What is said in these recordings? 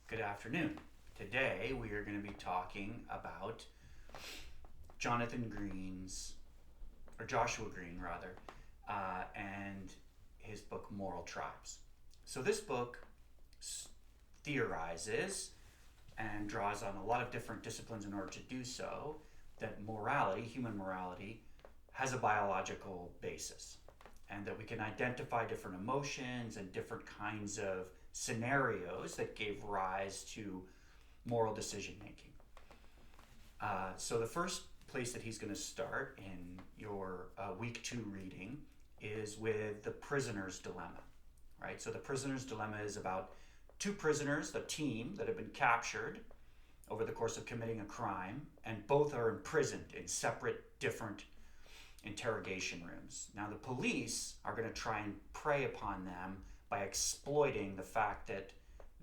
Good afternoon. Today we are going to be talking about Jonathan Green's, or Joshua Green rather, and his book Moral Tribes. So this book theorizes and draws on a lot of different disciplines in order to do so, that morality, human morality, has a biological basis, and that we can identify different emotions and different kinds of scenarios that gave rise to moral decision making. So the first place that he's going to start in your week 2 reading is with the prisoner's dilemma, right? So the prisoner's dilemma is about two prisoners, the team that have been captured over the course of committing a crime, and both are imprisoned in separate, different interrogation rooms. Now the police are going to try and prey upon them by exploiting the fact that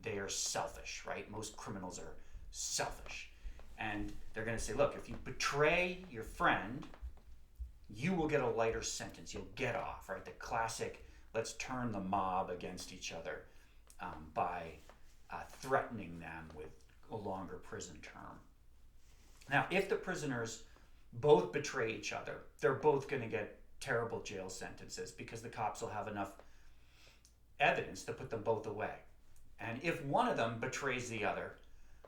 they are selfish, right? Most criminals are selfish. And they're going to say, look, if you betray your friend, you will get a lighter sentence. You'll get off, right? The classic, let's turn the mob against each other by threatening them with a longer prison term. Now, if the prisoners both betray each other, they're both going to get terrible jail sentences because the cops will have enough evidence to put them both away. And if one of them betrays the other,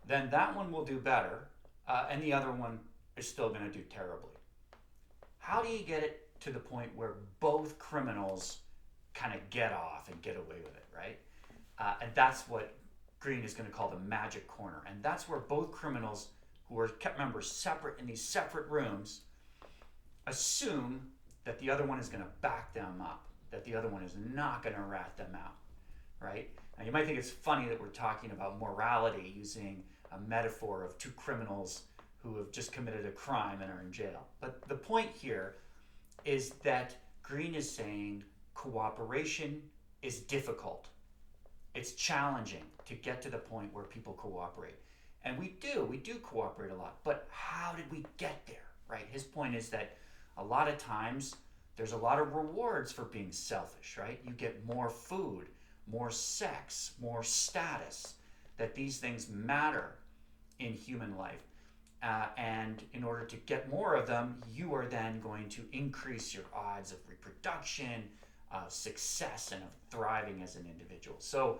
then that one will do better, and the other one is still going to do terribly. How do you get it to the point where both criminals kind of get off and get away with it, right? And that's what Green is going to call the magic corner. And that's where both criminals who are kept, remember, separate in these separate rooms, assume that the other one is going to back them up, that the other one is not going to rat them out, right? Now you might think it's funny that we're talking about morality using a metaphor of two criminals who have just committed a crime and are in jail. But the point here is that Green is saying cooperation is difficult. It's challenging to get to the point where people cooperate. And we do cooperate a lot, but how did we get there, right? His point is that a lot of times there's a lot of rewards for being selfish, right? You get more food, more sex, more status, that these things matter in human life. And in order to get more of them, you are then going to increase your odds of reproduction, of success, and of thriving as an individual. So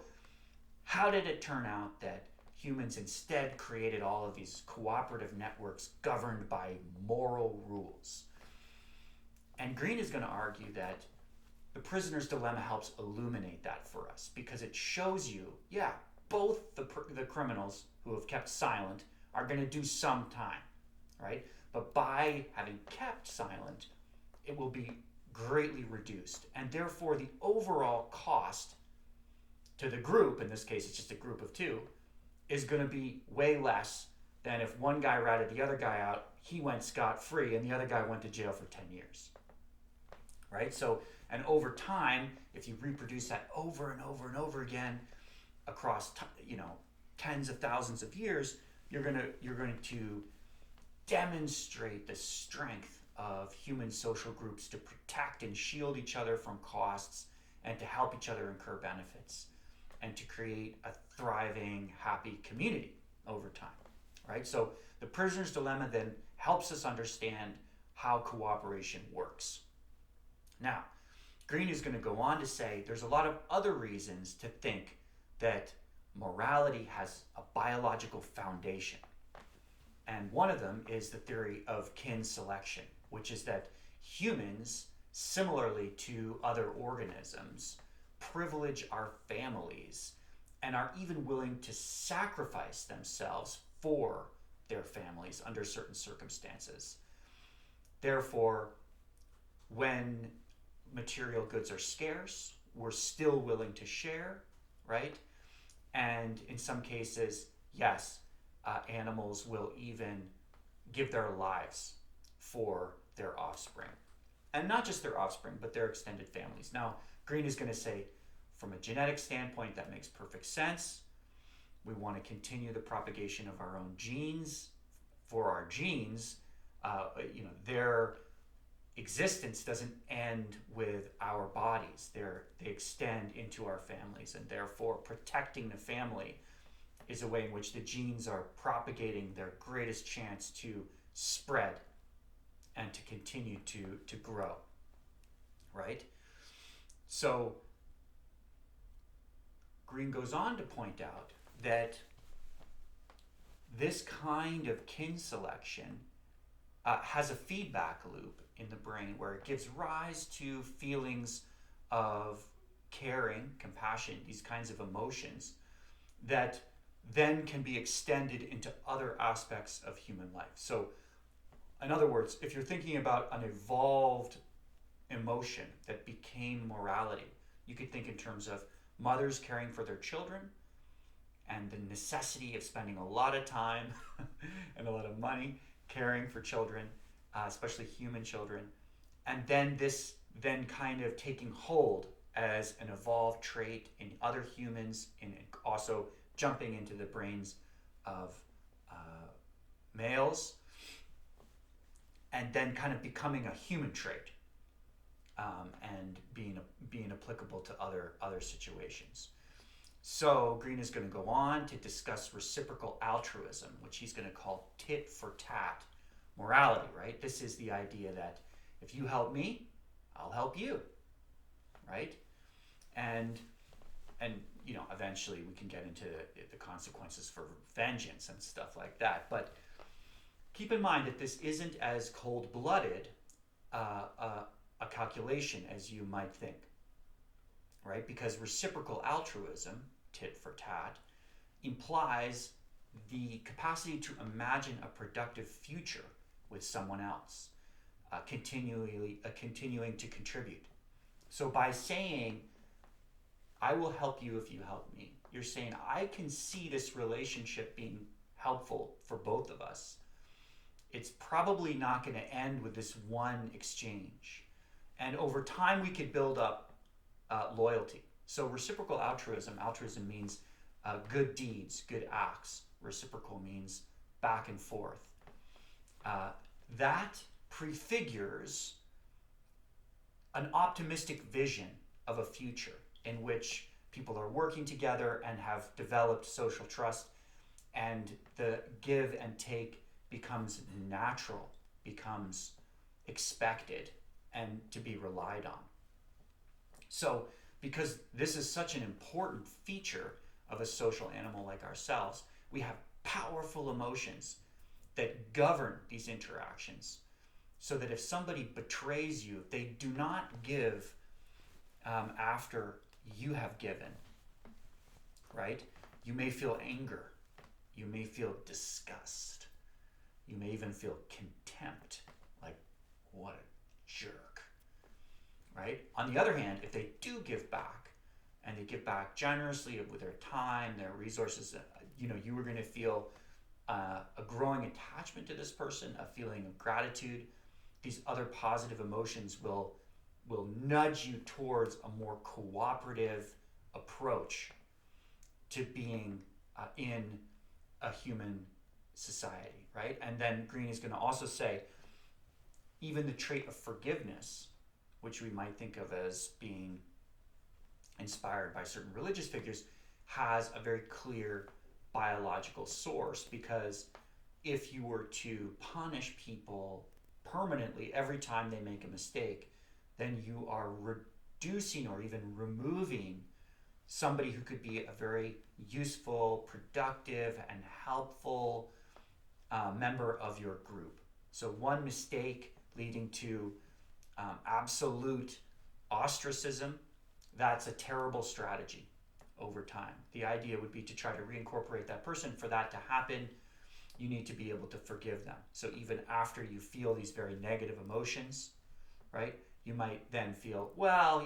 how did it turn out that humans instead created all of these cooperative networks governed by moral rules? And Green is going to argue that the prisoner's dilemma helps illuminate that for us, because it shows you, yeah, both the criminals who have kept silent are going to do some time, right? But by having kept silent, it will be greatly reduced. And therefore, the overall cost to the group, in this case it's just a group of two, is going to be way less than if one guy ratted the other guy out, he went scot-free, and the other guy went to jail for 10 years. Right? So, and over time, if you reproduce that over and over and over again across, tens of thousands of years, you're going to demonstrate the strength of human social groups to protect and shield each other from costs and to help each other incur benefits and to create a thriving, happy community over time, right? So the prisoner's dilemma then helps us understand how cooperation works. Now, Green is going to go on to say there's a lot of other reasons to think that morality has a biological foundation. And one of them is the theory of kin selection, which is that humans, similarly to other organisms, privilege our families and are even willing to sacrifice themselves for their families under certain circumstances. Therefore, when material goods are scarce, we're still willing to share, right? And in some cases, yes, animals will even give their lives for their offspring. And not just their offspring, but their extended families. Now, Green is going to say, from a genetic standpoint, that makes perfect sense. We want to continue the propagation of our own genes. For our genes, their existence doesn't end with our bodies. They extend into our families, and therefore protecting the family is a way in which the genes are propagating their greatest chance to spread and to continue to grow, right? So Green goes on to point out that this kind of kin selection has a feedback loop in the brain where it gives rise to feelings of caring, compassion, these kinds of emotions that then can be extended into other aspects of human life. So, in other words, if you're thinking about an evolved emotion that became morality, you could think in terms of mothers caring for their children and the necessity of spending a lot of time and a lot of money caring for children, especially human children, and then this then kind of taking hold as an evolved trait in other humans, and also jumping into the brains of males, and then kind of becoming a human trait, and being applicable to other situations. So Green is going to go on to discuss reciprocal altruism, which he's going to call tit for tat morality, right? This is the idea that if you help me, I'll help you, right? And eventually we can get into the consequences for vengeance and stuff like that. But keep in mind that this isn't as cold-blooded a calculation as you might think, right? Because reciprocal altruism, tit for tat, implies the capacity to imagine a productive future with someone else, continuing to contribute. So by saying, I will help you if you help me, you're saying, I can see this relationship being helpful for both of us. It's probably not going to end with this one exchange. And over time, we could build up loyalty. So reciprocal altruism means good deeds, good acts. Reciprocal means back and forth. That prefigures an optimistic vision of a future in which people are working together and have developed social trust, and the give and take becomes natural, becomes expected, and to be relied on. So, because this is such an important feature of a social animal like ourselves, we have powerful emotions that govern these interactions, so that if somebody betrays you, they do not give after you have given, right? You may feel anger, you may feel disgust, you may even feel contempt, like, what a jerk, right? On the other hand, if they do give back, and they give back generously with their time, their resources, you were going to feel a growing attachment to this person, a feeling of gratitude. These other positive emotions will nudge you towards a more cooperative approach to being in a human society, right? And then Green is going to also say, even the trait of forgiveness, which we might think of as being inspired by certain religious figures, has a very clear biological source, because if you were to punish people permanently every time they make a mistake, then you are reducing or even removing somebody who could be a very useful, productive, and helpful member of your group. So one mistake leading to absolute ostracism, that's a terrible strategy over time. The idea would be to try to reincorporate that person. For that to happen, you need to be able to forgive them. So even after you feel these very negative emotions, right, you might then feel, well,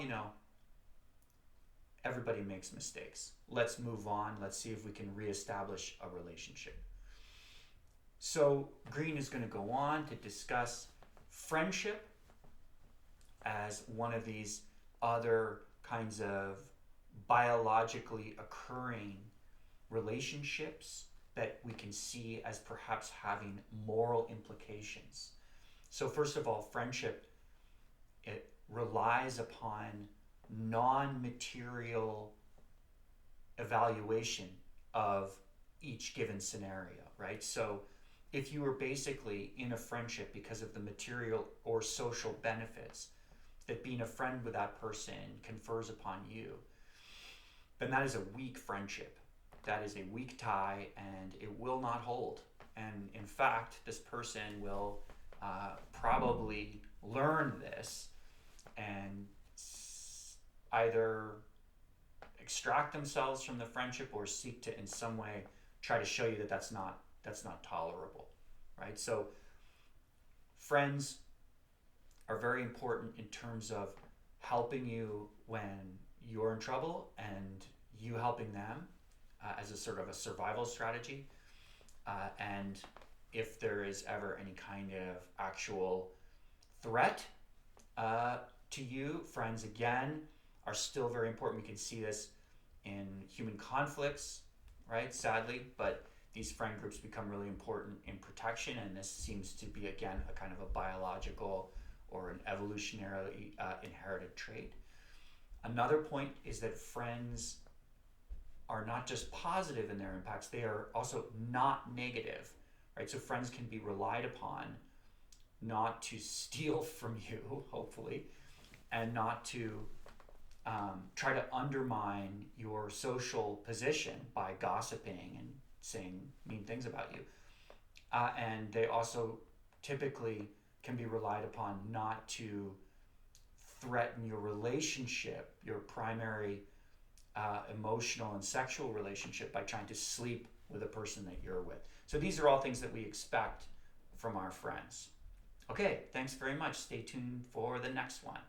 everybody makes mistakes. Let's move on. Let's see if we can reestablish a relationship. So Green is going to go on to discuss friendship as one of these other kinds of biologically occurring relationships that we can see as perhaps having moral implications. So first of all, friendship, it relies upon non-material evaluation of each given scenario, right? So if you are basically in a friendship because of the material or social benefits that being a friend with that person confers upon you, then that is a weak friendship. That is a weak tie, and it will not hold. And in fact, this person will probably learn this and either extract themselves from the friendship or seek to in some way try to show you that that's not tolerable, right? So friends are very important in terms of helping you when you're in trouble and you helping them as a sort of a survival strategy. And if there is ever any kind of actual threat to you, friends again are still very important. We can see this in human conflicts, right? Sadly, but these friend groups become really important in protection, and this seems to be again a kind of a biological or an evolutionarily inherited trait. Another point is that friends are not just positive in their impacts, they are also not negative, right? So friends can be relied upon not to steal from you, hopefully, and not to try to undermine your social position by gossiping and saying mean things about you. And they also typically can be relied upon not to threaten your relationship, your primary emotional and sexual relationship, by trying to sleep with a person that you're with. So these are all things that we expect from our friends. Okay, thanks very much. Stay tuned for the next one.